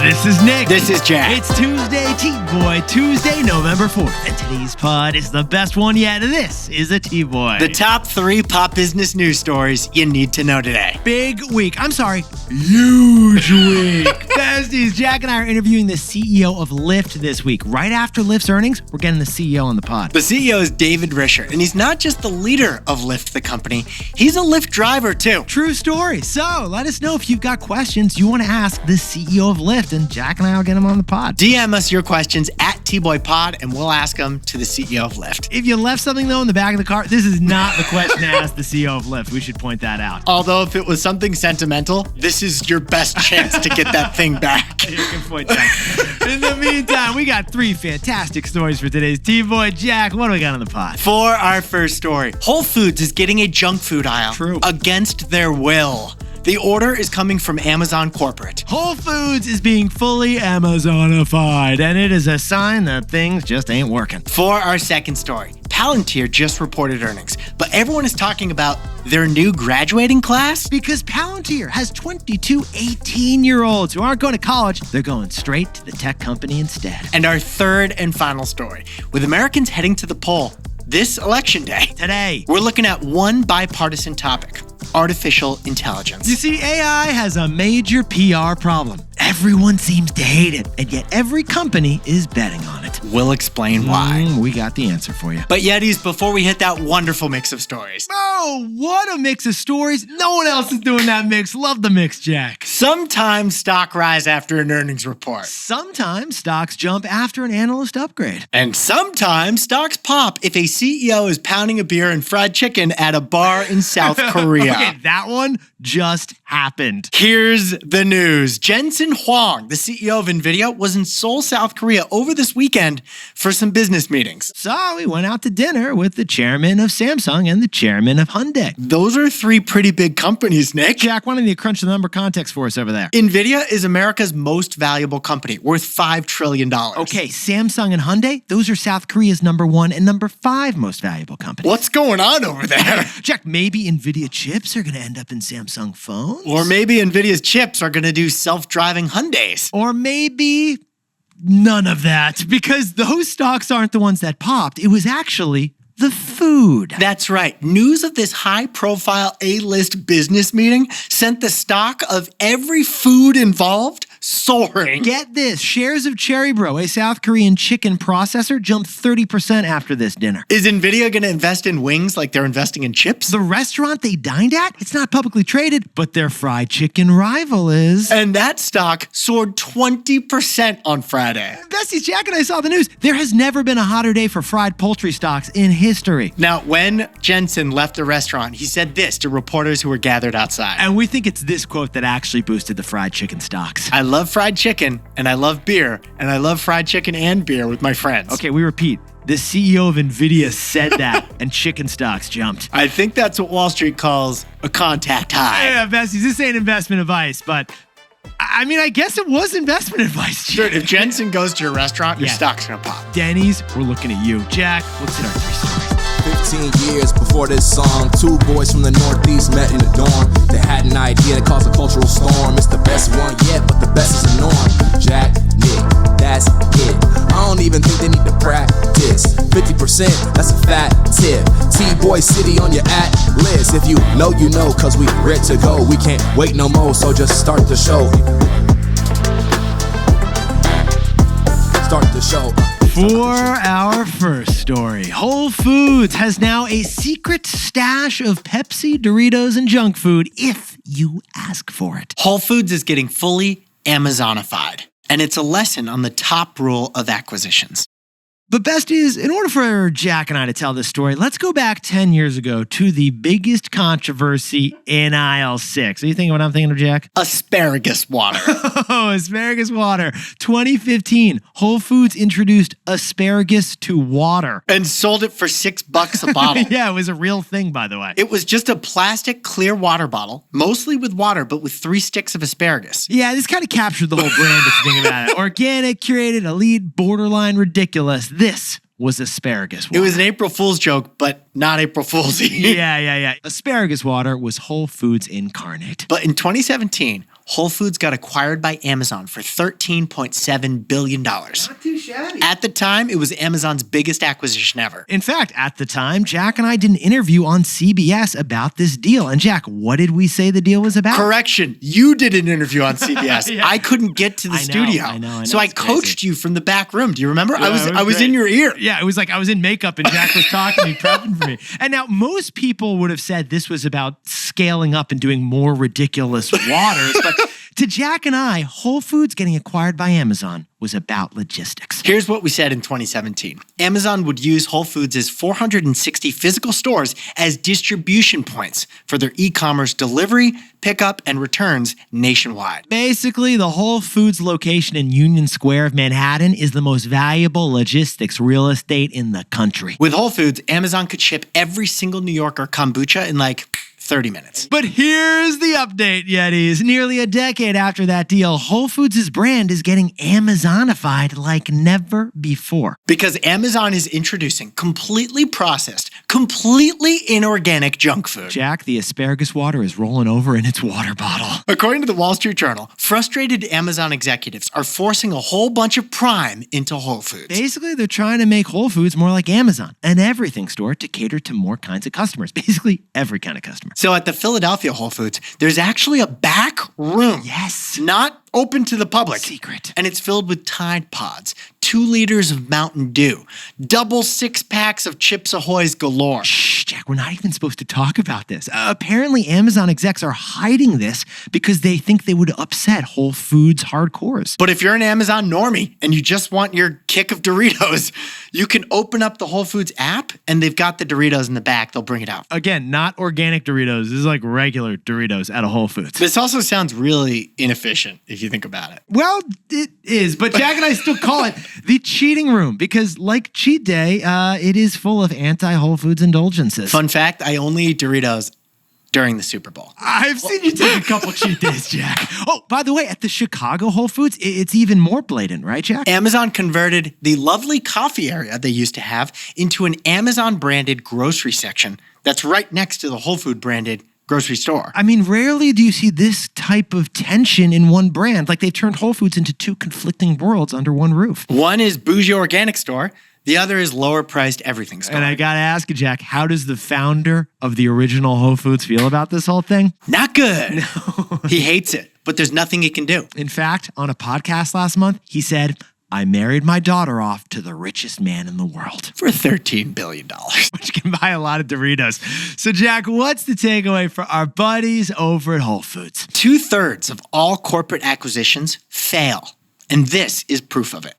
This is Nick. This is Jack. It's Tuesday, T-Boy, Tuesday, November 4th. And today's pod is the best one yet. This is a T-Boy. The top 3 pop business news stories you need to know today. Big week. I'm sorry, huge week. Besties, Jack and I are interviewing the CEO of Lyft this week. Right after Lyft's earnings, we're getting the CEO on the pod. The CEO is David Risher, and he's not just the leader of Lyft, the company. He's a Lyft driver, too. True story. So let us know if you've got questions you want to ask the CEO of Lyft, and Jack and I will get him on the pod. DM us your questions at TBoyPod, and we'll ask them to the CEO of Lyft. If you left something, though, in the back of the car, this is not the question to ask the CEO of Lyft. We should point that out. Although if it was something sentimental, this is your best chance to get that thing back. You can point that. In the meantime, we got 3 fantastic stories for today's T-Boy. Jack, what do we got on the pod? For our first story, Whole Foods is getting a junk food aisle. True. Against their will. The order is coming from Amazon Corporate. Whole Foods is being fully Amazonified, and it is a sign that things just ain't working. For our second story, Palantir just reported earnings, but everyone is talking about their new graduating class. Because Palantir has 22 18-year-olds who aren't going to college, they're going straight to the tech company instead. And our third and final story, with Americans heading to the poll this election day. Today, we're looking at one bipartisan topic: artificial intelligence. You see, AI has a major PR problem. Everyone seems to hate it, and yet every company is betting on it. We'll explain why. We got the answer for you. But Yetis, before we hit that wonderful mix of stories. Oh, what a mix of stories. No one else is doing that mix. Love the mix, Jack. Sometimes stock rise after an earnings report. Sometimes stocks jump after an analyst upgrade. And sometimes stocks pop if a CEO is pounding a beer and fried chicken at a bar in South Korea. Okay, that one just happened. Here's the news. Jensen Huang, the CEO of Nvidia, was in Seoul, South Korea over this weekend for some business meetings. So he went out to dinner with the chairman of Samsung and the chairman of Hyundai. Those are 3 pretty big companies, Nick. Jack, why don't you crunch the number context for us over there? Nvidia is America's most valuable company, worth $5 trillion. Okay, Samsung and Hyundai, those are South Korea's number 1 and number 5 most valuable companies. What's going on over there? Jack, maybe Nvidia chips are going to end up in Samsung phones? Or maybe Nvidia's chips are going to do self-driving Hyundais. Or maybe none of that, because those stocks aren't the ones that popped. It was actually the food. That's right. News of this high-profile A-list business meeting sent the stock of every food involved soaring. Get this, shares of Cherry Bro, a South Korean chicken processor, jumped 30% after this dinner. Is Nvidia going to invest in wings like they're investing in chips? The restaurant they dined at, it's not publicly traded, but their fried chicken rival is. And that stock soared 20% on Friday. Besties, Jack and I saw the news. There has never been a hotter day for fried poultry stocks in history. Now, when Jensen left the restaurant, he said this to reporters who were gathered outside. And we think it's this quote that actually boosted the fried chicken stocks. I love fried chicken, and I love beer, and I love fried chicken and beer with my friends. Okay, we repeat. The CEO of Nvidia said that, and chicken stocks jumped. I think that's what Wall Street calls a contact high. Yeah, besties, this ain't investment advice, but I mean, I guess it was investment advice. Sure, if Jensen goes to your restaurant, your stock's gonna pop. Denny's, we're looking at you. Jack, let's hit our 3 stories. 15 years before this song, 2 boys from the Northeast met in the dorm. They had an idea that caused a cultural storm. It's the best one yet, but the best is the norm. Jack, Nick, that's it. I don't even think they need to practice. 50%, that's a fat tip. T-Boy City on your at-list. If you know, cause we ready to go. We can't wait no more, so just start the show. Start the show. For our first story, Whole Foods has now a secret stash of Pepsi, Doritos, and junk food if you ask for it. Whole Foods is getting fully Amazonified, and it's a lesson on the top rule of acquisitions. But besties, in order for Jack and I to tell this story, let's go back 10 years ago to the biggest controversy in aisle 6. Are you thinking what I'm thinking of, Jack? Asparagus water. Oh, asparagus water. 2015, Whole Foods introduced asparagus to water. And sold it for $6 a bottle. Yeah, it was a real thing, by the way. It was just a plastic clear water bottle, mostly with water, but with 3 sticks of asparagus. Yeah, this kind of captured the whole brand if you think about it. Organic, curated, elite, borderline ridiculous. This was asparagus water. It was an April Fool's joke, but not April Fool's. Yeah. Asparagus water was Whole Foods incarnate. But in 2017, Whole Foods got acquired by Amazon for $13.7 billion. Not too shabby. At the time, it was Amazon's biggest acquisition ever. In fact, at the time, Jack and I did an interview on CBS about this deal. And Jack, what did we say the deal was about? Correction, you did an interview on CBS. Yeah. I couldn't get to the studio. I know. So I It's coached you from the back room. Do you remember? Yeah, I was in your ear. Yeah, it was like I was in makeup and Jack was talking to me, prepping for me. And now most people would have said this was about scaling up and doing more ridiculous waters. But to Jack and I, Whole Foods getting acquired by Amazon was about logistics. Here's what we said in 2017. Amazon would use Whole Foods' 460 physical stores as distribution points for their e-commerce delivery, pickup, and returns nationwide. Basically, the Whole Foods location in Union Square of Manhattan is the most valuable logistics real estate in the country. With Whole Foods, Amazon could ship every single New Yorker kombucha in like 30 minutes. But here's the update, Yetis. Nearly a decade after that deal, Whole Foods' brand is getting Amazonified like never before. Because Amazon is introducing completely processed, completely inorganic junk food. Jack, the asparagus water is rolling over in its water bottle. According to the Wall Street Journal, frustrated Amazon executives are forcing a whole bunch of Prime into Whole Foods. Basically, they're trying to make Whole Foods more like Amazon, an everything store to cater to more kinds of customers. Basically, every kind of customer. So at the Philadelphia Whole Foods, there's actually a back room. Yes. Not open to the public. Secret. And it's filled with Tide Pods, 2 liters of Mountain Dew, double 6-packs of Chips Ahoy's galore. Shh, Jack, we're not even supposed to talk about this. Apparently, Amazon execs are hiding this because they think they would upset Whole Foods hardcores. But if you're an Amazon normie and you just want your kick of Doritos, you can open up the Whole Foods app and they've got the Doritos in the back. They'll bring it out. Again, not organic Doritos. This is like regular Doritos at a Whole Foods. This also sounds really inefficient if you think about it. Well, it is, but Jack and I still call it the cheating room because, like cheat day, it is full of anti-Whole Foods indulgences. Fun fact, I only eat Doritos during the Super Bowl. I've seen you take a couple cheat days, Jack. Oh, by the way, at the Chicago Whole Foods, it's even more blatant, right, Jack? Amazon converted the lovely coffee area they used to have into an Amazon-branded grocery section that's right next to the Whole Food branded grocery store. I mean, rarely do you see this type of tension in one brand. Like they turned Whole Foods into two conflicting worlds under one roof. One is bougie organic store. The other is lower priced everything store. And I gotta ask you, Jack, how does the founder of the original Whole Foods feel about this whole thing? Not good. No. He hates it, but there's nothing he can do. In fact, on a podcast last month, he said, I married my daughter off to the richest man in the world. For $13 billion. Which can buy a lot of Doritos. So, Jack, what's the takeaway for our buddies over at Whole Foods? 2/3 of all corporate acquisitions fail. And this is proof of it.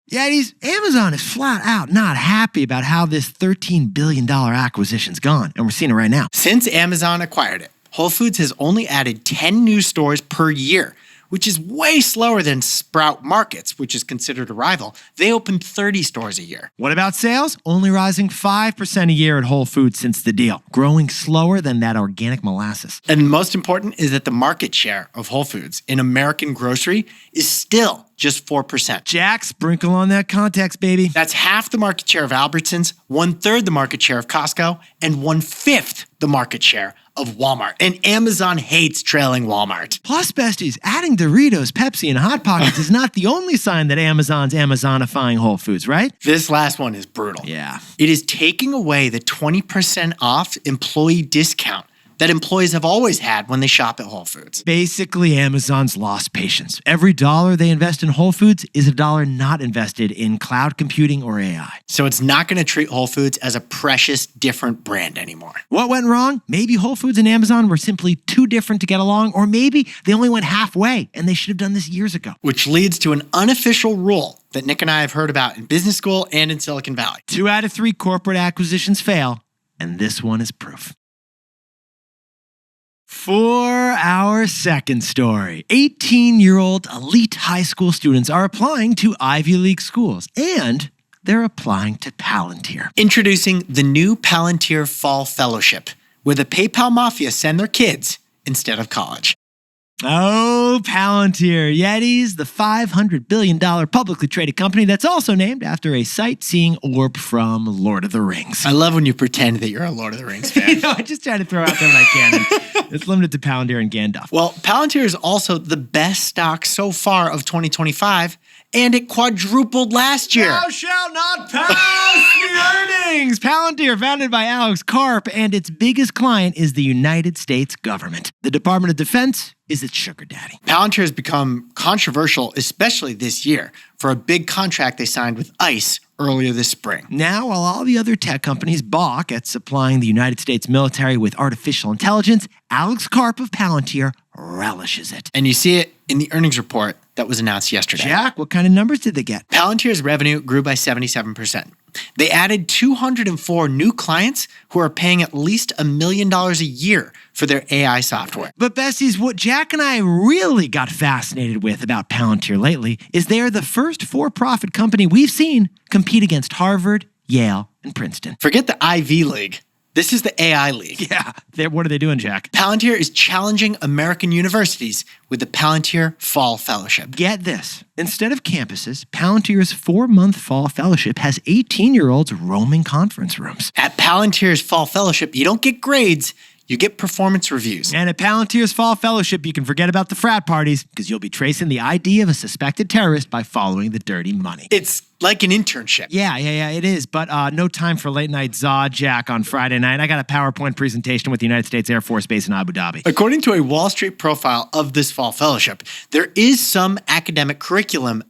Yeah, Amazon is flat out not happy about how this $13 billion acquisition's gone. And we're seeing it right now. Since Amazon acquired it, Whole Foods has only added 10 new stores per year, which is way slower than Sprout Markets, which is considered a rival. They opened 30 stores a year. What about sales? Only rising 5% a year at Whole Foods since the deal, growing slower than that organic molasses. And most important is that the market share of Whole Foods in American grocery is still just 4%. Jack, sprinkle on that context, baby. That's half the market share of Albertsons, 1/3 the market share of Costco, and 1/5 the market share of Walmart. And Amazon hates trailing Walmart. Plus, besties, adding Doritos, Pepsi, and Hot Pockets is not the only sign that Amazon's Amazonifying Whole Foods, right? This last one is brutal. Yeah. It is taking away the 20% off employee discount that employees have always had when they shop at Whole Foods. Basically, Amazon's lost patience. Every dollar they invest in Whole Foods is a dollar not invested in cloud computing or AI. So it's not going to treat Whole Foods as a precious, different brand anymore. What went wrong? Maybe Whole Foods and Amazon were simply too different to get along, or maybe they only went halfway and they should have done this years ago. Which leads to an unofficial rule that Nick and I have heard about in business school and in Silicon Valley. 2 out of 3 corporate acquisitions fail, and this one is proof. For our second story, 18-year-old elite high school students are applying to Ivy League schools, and they're applying to Palantir. Introducing the new Palantir Fall Fellowship, where the PayPal Mafia send their kids instead of college. Oh, Oh, Palantir. Yetis, the $500 billion publicly traded company that's also named after a sightseeing orb from Lord of the Rings. I love when you pretend that you're a Lord of the Rings fan. I just try to throw out there what I can. And it's limited to Palantir and Gandalf. Well, Palantir is also the best stock so far of 2025, and it quadrupled last year. Thou shalt not pass the earnings. Palantir, founded by Alex Karp, and its biggest client is the United States government. The Department of Defense is its sugar daddy. Palantir has become controversial, especially this year, for a big contract they signed with ICE earlier this spring. Now, while all the other tech companies balk at supplying the United States military with artificial intelligence, Alex Karp of Palantir relishes it. And you see it in the earnings report that was announced yesterday. Jack, what kind of numbers did they get? Palantir's revenue grew by 77%. They added 204 new clients who are paying at least $1 million a year for their AI software. But besties, what Jack and I really got fascinated with about Palantir lately is they are the first for-profit company we've seen compete against Harvard, Yale, and Princeton. Forget the Ivy League. This is the AI League. Yeah, what are they doing, Jack? Palantir is challenging American universities with the Palantir Fall Fellowship. Get this. Instead of campuses, Palantir's 4-month Fall Fellowship has 18-year-olds roaming conference rooms. At Palantir's Fall Fellowship, you don't get grades, you get performance reviews. And at Palantir's Fall Fellowship, you can forget about the frat parties because you'll be tracing the ID of a suspected terrorist by following the dirty money. It's like an internship. Yeah, it is. But no time for late night Zaw Jack on Friday night. I got a PowerPoint presentation with the United States Air Force Base in Abu Dhabi. According to a Wall Street profile of this Fall Fellowship, there is some academic curriculum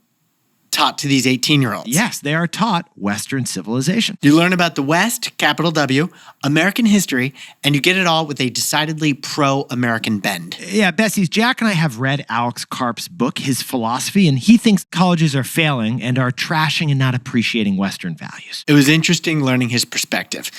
taught to these 18-year-olds. Yes, they are taught Western civilization. You learn about the West, capital W, American history, and you get it all with a decidedly pro-American bend. Yeah, Bessies, Jack and I have read Alex Karp's book, his philosophy, and he thinks colleges are failing and are trashing and not appreciating Western values. It was interesting learning his perspective.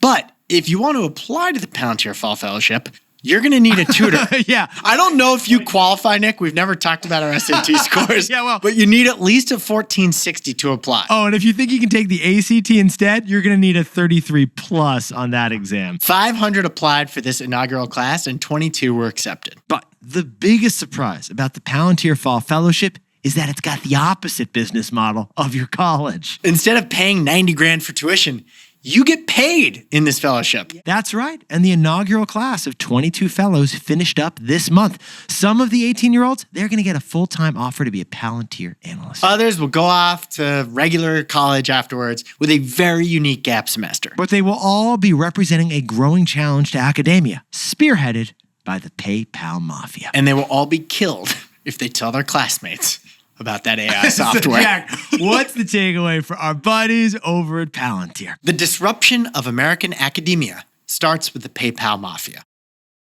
But if you want to apply to the Palantir Fall Fellowship, you're going to need a tutor. Yeah. I don't know if you qualify, Nick. We've never talked about our SAT scores. Yeah, well. But you need at least a 1460 to apply. Oh, and if you think you can take the ACT instead, you're going to need a 33 plus on that exam. 500 applied for this inaugural class and 22 were accepted. But the biggest surprise about the Palantir Fall Fellowship is that it's got the opposite business model of your college. Instead of paying 90 grand for tuition, you get paid in this fellowship. That's right. And the inaugural class of 22 fellows finished up this month. Some of the 18-year-olds, they're going to get a full-time offer to be a Palantir analyst. Others will go off to regular college afterwards with a very unique gap semester. But they will all be representing a growing challenge to academia, spearheaded by the PayPal Mafia. And they will all be killed if they tell their classmates about that AI software. So Jack, what's the takeaway for our buddies over at Palantir? The disruption of American academia starts with the PayPal Mafia.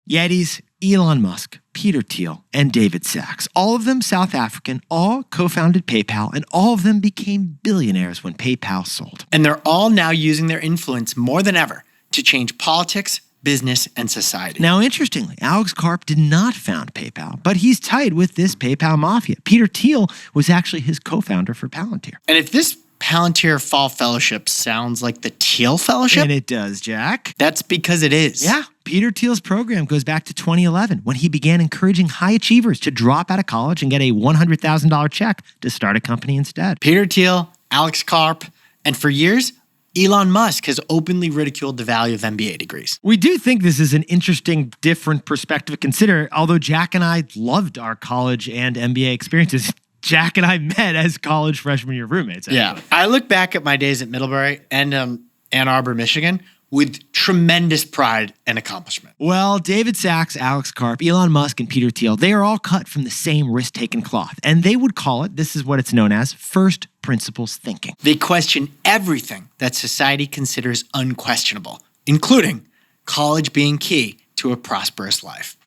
Yetis, Elon Musk, Peter Thiel, and David Sachs, all of them South African, all co-founded PayPal, and all of them became billionaires when PayPal sold. And they're all now using their influence more than ever to change politics, business, and society. Now, interestingly, Alex Karp did not found PayPal, but he's tied with this PayPal Mafia. Peter Thiel was actually his co-founder for Palantir. And if this Palantir Fall Fellowship sounds like the Thiel Fellowship, And it does, Jack. that's because it is. Yeah, Peter Thiel's program goes back to 2011 when he began encouraging high achievers to drop out of college and get a $100,000 check to start a company instead. Peter Thiel, Alex Karp, and for years, Elon Musk has openly ridiculed the value of MBA degrees. We do think this is an interesting, different perspective to consider, although Jack and I loved our college and MBA experiences. Jack and I met as college freshman year roommates. Actually. Yeah. I look back at my days at Middlebury and Ann Arbor, Michigan, with tremendous pride and accomplishment. Well, David Sachs, Alex Karp, Elon Musk, and Peter Thiel, they are all cut from the same risk-taking cloth. And they would call it, this is what it's known as, first principles thinking. They question everything that society considers unquestionable, including college being key to a prosperous life.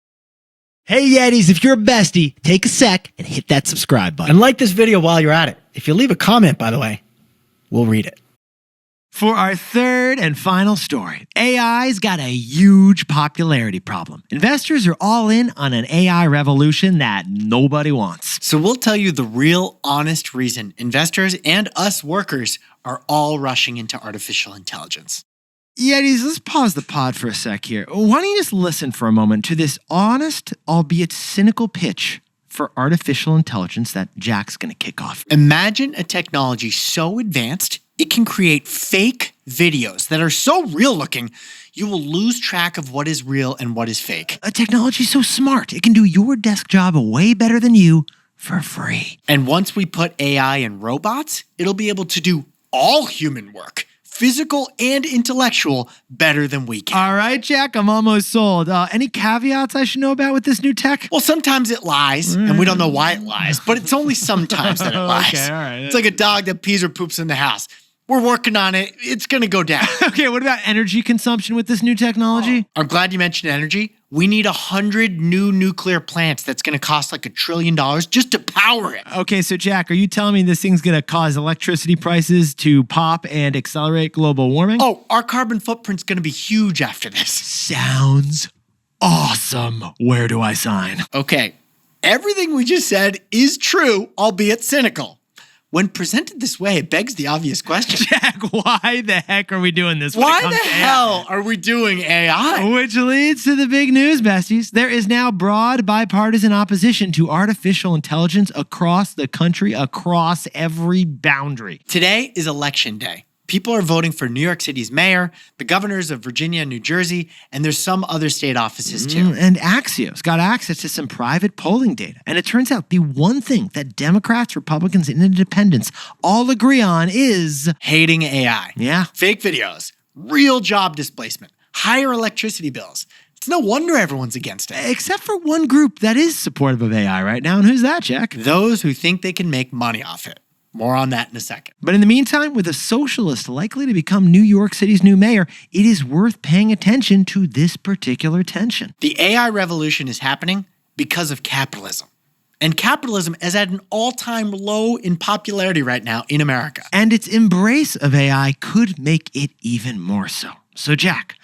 Hey Yetis, if you're a bestie, take a sec and hit that subscribe button. And like this video while you're at it. If you leave a comment, by the way, we'll read it. For our third and final story, AI's got a huge popularity problem. Investors are all in on an AI revolution that nobody wants. So we'll tell you the real, honest reason investors and us workers are all rushing into artificial intelligence. Yetis, let's pause the pod for a sec here. Why don't you just listen for a moment to this honest, albeit cynical pitch for artificial intelligence that Jack's going to kick off. Imagine a technology so advanced, it can create fake videos that are so real looking, you will lose track of what is real and what is fake. A technology so smart, it can do your desk job way better than you for free. And once we put AI in robots, it'll be able to do all human work, physical and intellectual, better than we can. All right, Jack, I'm almost sold. Any caveats I should know about with this new tech? Well, sometimes it lies, and we don't know why it lies, but it's only sometimes that it lies. Okay, all right. It's like a dog that pees or poops in the house. We're working on it. It's going to go down. Okay, what about energy consumption with this new technology? I'm glad you mentioned energy. We need 100 new nuclear plants that's going to cost like $1 trillion just to power it. Okay, so Jack, are you telling me this thing's going to cause electricity prices to pop and accelerate global warming? Oh, our carbon footprint's going to be huge after this. Sounds awesome. Where do I sign? Okay, everything we just said is true, albeit cynical. When presented this way, it begs the obvious question. Jack, why the heck are we doing this? Why the hell are we doing AI? Which leads to the big news, besties. There is now broad bipartisan opposition to artificial intelligence across the country, across every boundary. Today is election day. People are voting for New York City's mayor, the governors of Virginia and New Jersey, and there's some other state offices too. And Axios got access to some private polling data. And it turns out the one thing that Democrats, Republicans, and independents all agree on is hating AI. Yeah. Fake videos, real job displacement, higher electricity bills. It's no wonder everyone's against it. Except for one group that is supportive of AI right now. And who's that, Jack? Those who think they can make money off it. More on that in a second. But in the meantime, with a socialist likely to become New York City's new mayor, it is worth paying attention to this particular tension. The AI revolution is happening because of capitalism. And capitalism is at an all-time low in popularity right now in America. And its embrace of AI could make it even more so. So, Jack,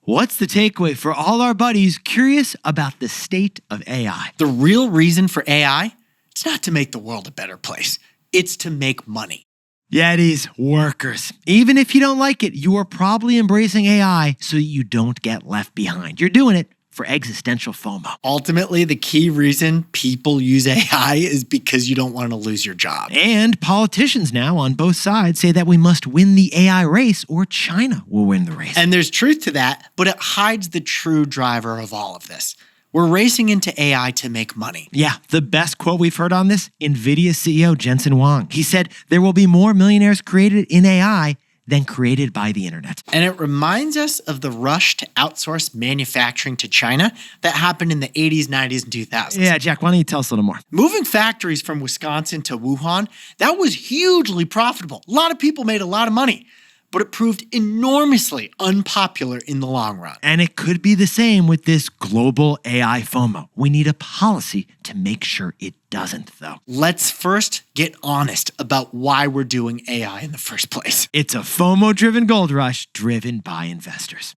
what's the takeaway for all our buddies curious about the state of AI? The real reason for AI, it's not to make the world a better place. It's to make money. Yetis, workers. Even if you don't like it, you are probably embracing AI so that you don't get left behind. You're doing it for existential FOMO. Ultimately, the key reason people use AI is because you don't want to lose your job. And politicians now on both sides say that we must win the AI race or China will win the race. And there's truth to that, but it hides the true driver of all of this. We're racing into AI to make money. Yeah, the best quote we've heard on this, Nvidia CEO Jensen Huang. He said, there will be more millionaires created in AI than created by the internet. And it reminds us of the rush to outsource manufacturing to China that happened in the 80s, 90s, and 2000s. Yeah, Jack, why don't you tell us a little more? Moving factories from Wisconsin to Wuhan, that was hugely profitable. A lot of people made a lot of money. But it proved enormously unpopular in the long run. And it could be the same with this global AI FOMO. We need a policy to make sure it doesn't, though. Let's first get honest about why we're doing AI in the first place. It's a FOMO-driven gold rush driven by investors.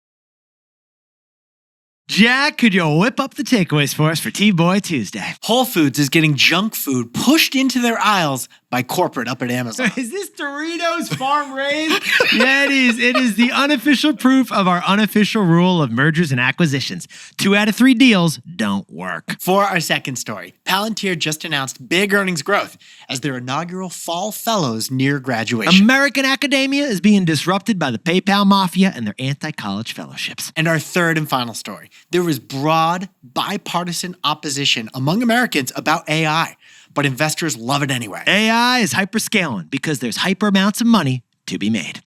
Jack, could you whip up the takeaways for us for T-Boy Tuesday? Whole Foods is getting junk food pushed into their aisles by corporate up at Amazon. Is this Doritos farm raised? Yeah, it is. It is the unofficial proof of our unofficial rule of mergers and acquisitions. 2 out of 3 deals don't work. For our second story, Palantir just announced big earnings growth as their inaugural Fall Fellows near graduation. American academia is being disrupted by the PayPal mafia and their anti-college fellowships. And our third and final story, there was broad bipartisan opposition among Americans about AI. But investors love it anyway. AI is hyperscaling because there's hyper amounts of money to be made.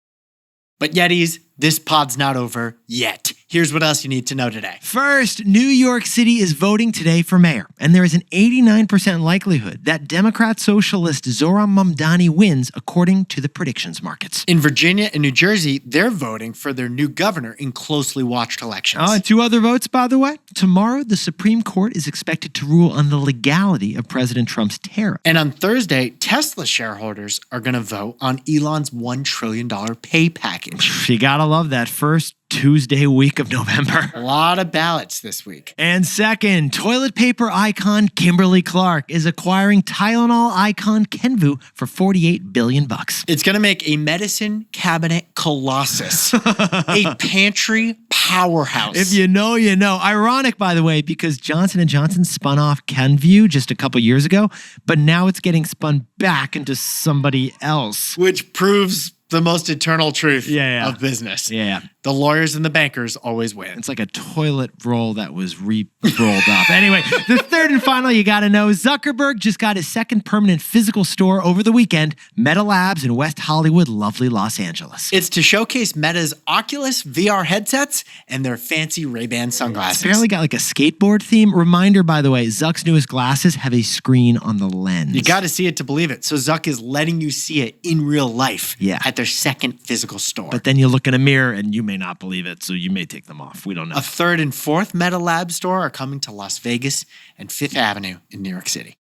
But Yetis, this pod's not over yet. Here's what else you need to know today. First, New York City is voting today for mayor, and there is an 89% likelihood that Democrat socialist Zohran Mamdani wins according to the predictions markets. In Virginia and New Jersey, they're voting for their new governor in closely watched elections. And 2 other votes, by the way. Tomorrow, the Supreme Court is expected to rule on the legality of President Trump's tariff. And on Thursday, Tesla shareholders are going to vote on Elon's $1 trillion pay package. You gotta love that first Tuesday week of November. A lot of ballots this week. And second, toilet paper icon Kimberly-Clark is acquiring Tylenol icon Kenvue for $48 billion. It's going to make a medicine cabinet colossus, a pantry powerhouse. If you know, you know. Ironic, by the way, because Johnson & Johnson spun off Kenvue just a couple years ago, but now it's getting spun back into somebody else. Which proves the most eternal truth of business. Yeah. The lawyers and the bankers always win. It's like a toilet roll that was rolled up. Anyway, the third and final you got to know, Zuckerberg just got his second permanent physical store over the weekend, Meta Labs in West Hollywood, lovely Los Angeles. It's to showcase Meta's Oculus VR headsets and their fancy Ray-Ban sunglasses. It's apparently got like a skateboard theme. Reminder, by the way, Zuck's newest glasses have a screen on the lens. You got to see it to believe it. So Zuck is letting you see it in real life at their second physical store. But then you look in a mirror and you may not believe it, so you may take them off. We don't know. A third and fourth Meta Lab store are coming to Las Vegas and Fifth Avenue in New York City.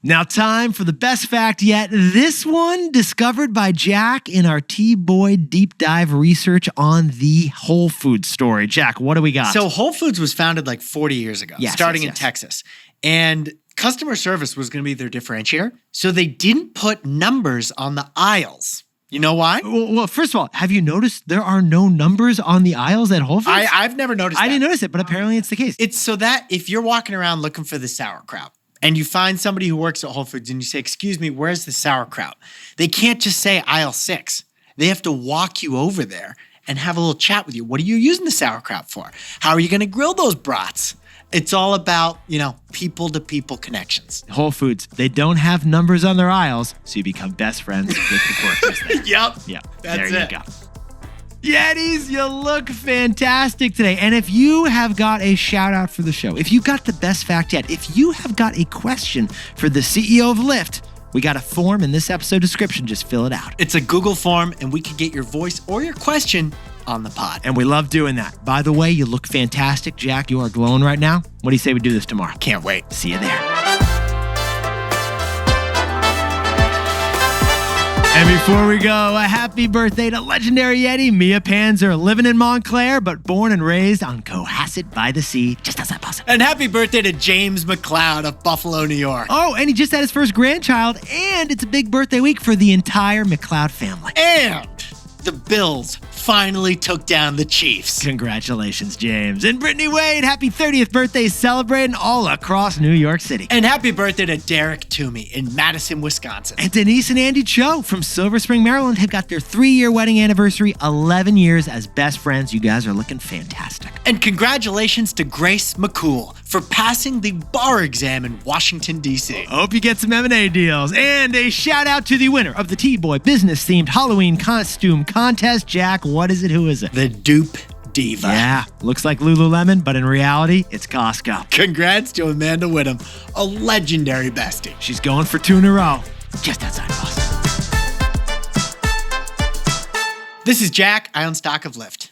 Now time for the best fact yet. This one discovered by Jack in our T-Boy deep dive research on the Whole Foods story. Jack, what do we got? So Whole Foods was founded like 40 years ago, starting in Texas. And customer service was going to be their differentiator. So they didn't put numbers on the aisles. You know why? Well, first of all, have you noticed there are no numbers on the aisles at Whole Foods? I've never noticed that. I didn't notice it, but apparently it's the case. It's so that if you're walking around looking for the sauerkraut and you find somebody who works at Whole Foods and you say, "Excuse me, where's the sauerkraut?" They can't just say aisle 6. They have to walk you over there and have a little chat with you. What are you using the sauerkraut for? How are you going to grill those brats? It's all about, people-to-people connections. Whole Foods, they don't have numbers on their aisles, so you become best friends with the workers there. Yep. There you go. Yetis, you look fantastic today. And if you have got a shout out for the show, if you got the best fact yet, if you have got a question for the CEO of Lyft, we got a form in this episode description. Just fill it out. It's a Google form, and we can get your voice or your question on the pod. And we love doing that. By the way, you look fantastic, Jack. You are glowing right now. What do you say we do this tomorrow? Can't wait. See you there. And before we go, a happy birthday to legendary Yeti Mia Panzer, living in Montclair, but born and raised on Cohasset by the Sea, just outside Boston. And happy birthday to James McLeod of Buffalo, New York. Oh, and he just had his first grandchild, and it's a big birthday week for the entire McLeod family. And the Bills finally took down the Chiefs. Congratulations, James. And Brittany Wade, happy 30th birthday celebrating all across New York City. And happy birthday to Derek Toomey in Madison, Wisconsin. And Denise and Andy Cho from Silver Spring, Maryland have got their 3-year wedding anniversary, 11 years as best friends. You guys are looking fantastic. And congratulations to Grace McCool for passing the bar exam in Washington, D.C. Hope you get some M&A deals. And a shout out to the winner of the T-Boy business-themed Halloween costume contest. Jack, what is it? Who is it? The Dupe Diva. Yeah, looks like Lululemon, but in reality, it's Costco. Congrats to Amanda Whittam, a legendary bestie. She's going for 2 in a row, just outside Boston. This is Jack. I own stock of Lyft.